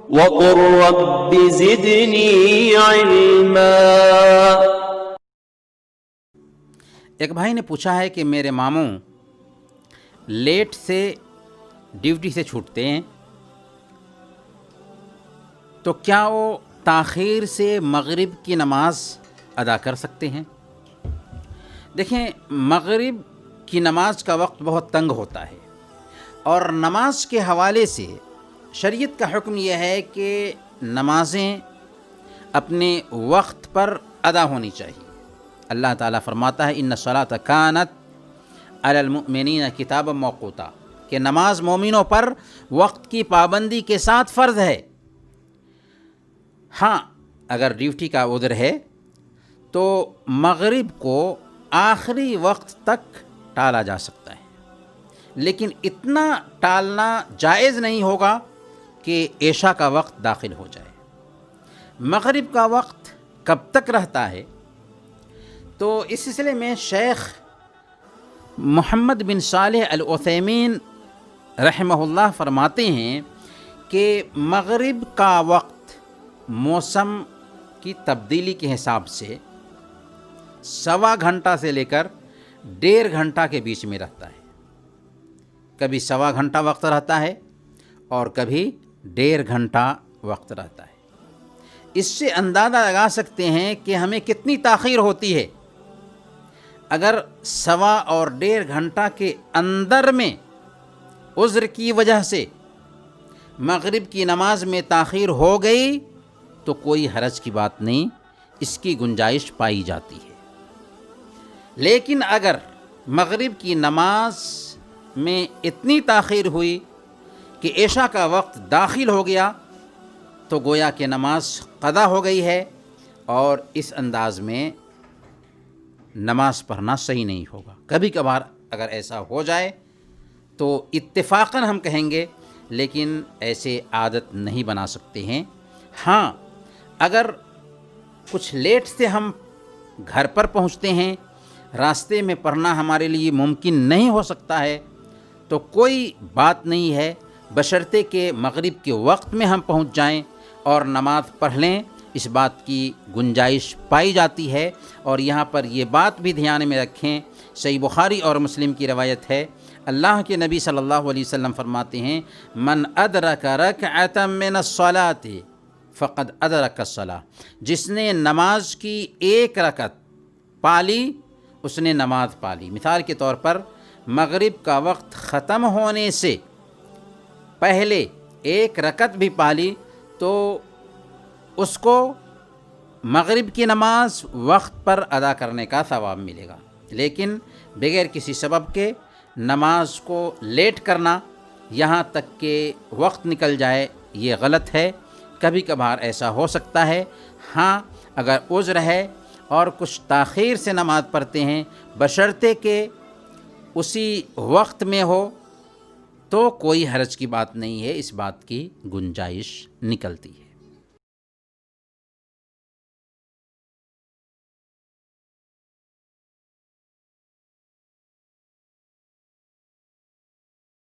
وقل رب زدنی علما۔ ایک بھائی نے پوچھا ہے کہ میرے ماموں لیٹ سے ڈیوٹی سے چھوٹتے ہیں تو کیا وہ تاخیر سے مغرب کی نماز ادا کر سکتے ہیں؟ دیکھیں، مغرب کی نماز کا وقت بہت تنگ ہوتا ہے، اور نماز کے حوالے سے شریعت کا حکم یہ ہے کہ نمازیں اپنے وقت پر ادا ہونی چاہیے۔ اللہ تعالیٰ فرماتا ہے ان الصلاۃ کانت علی المؤمنین کتابا موقوتا، کہ نماز مومنوں پر وقت کی پابندی کے ساتھ فرض ہے۔ ہاں، اگر ڈیوٹی کا عذر ہے تو مغرب کو آخری وقت تک ٹالا جا سکتا ہے، لیکن اتنا ٹالنا جائز نہیں ہوگا کہ عشاء کا وقت داخل ہو جائے۔ مغرب کا وقت کب تک رہتا ہے؟ تو اس سلسلے میں شیخ محمد بن صالح العثیمین رحمہ اللہ فرماتے ہیں کہ مغرب کا وقت موسم کی تبدیلی کے حساب سے 1.25 گھنٹہ سے لے کر 1.5 گھنٹہ کے بیچ میں رہتا ہے۔ کبھی 1.25 گھنٹہ وقت رہتا ہے اور کبھی 1.5 گھنٹہ وقت رہتا ہے۔ اس سے اندازہ لگا سکتے ہیں کہ ہمیں کتنی تاخیر ہوتی ہے۔ اگر 1.25 اور 1.5 گھنٹہ کے اندر میں عذر کی وجہ سے مغرب کی نماز میں تاخیر ہو گئی تو کوئی حرج کی بات نہیں، اس کی گنجائش پائی جاتی ہے۔ لیکن اگر مغرب کی نماز میں اتنی تاخیر ہوئی کہ عشاء کا وقت داخل ہو گیا تو گویا کہ نماز قضا ہو گئی ہے، اور اس انداز میں نماز پڑھنا صحیح نہیں ہوگا۔ کبھی کبھار اگر ایسا ہو جائے تو اتفاقاً ہم کہیں گے، لیکن ایسے عادت نہیں بنا سکتے ہیں۔ ہاں، اگر کچھ لیٹ سے ہم گھر پر پہنچتے ہیں، راستے میں پڑھنا ہمارے لیے ممکن نہیں ہو سکتا ہے، تو کوئی بات نہیں ہے، بشرطے کہ مغرب کے وقت میں ہم پہنچ جائیں اور نماز پڑھ لیں، اس بات کی گنجائش پائی جاتی ہے۔ اور یہاں پر یہ بات بھی دھیان میں رکھیں، صحیح بخاری اور مسلم کی روایت ہے، اللہ کے نبی صلی اللہ علیہ وسلم فرماتے ہیں من ادرک رکعۃ من الصلاۃ فقد ادرک الصلاۃ، جس نے نماز کی ایک رکعت پالی اس نے نماز پالی۔ مثال کے طور پر مغرب کا وقت ختم ہونے سے پہلے ایک رکعت بھی پالی تو اس کو مغرب کی نماز وقت پر ادا کرنے کا ثواب ملے گا۔ لیکن بغیر کسی سبب کے نماز کو لیٹ کرنا یہاں تک کہ وقت نکل جائے، یہ غلط ہے۔ کبھی کبھار ایسا ہو سکتا ہے، ہاں، اگر عذر ہے اور کچھ تاخیر سے نماز پڑھتے ہیں، بشرطے کہ اسی وقت میں ہو تو کوئی حرج کی بات نہیں ہے، اس بات کی گنجائش نکلتی ہے۔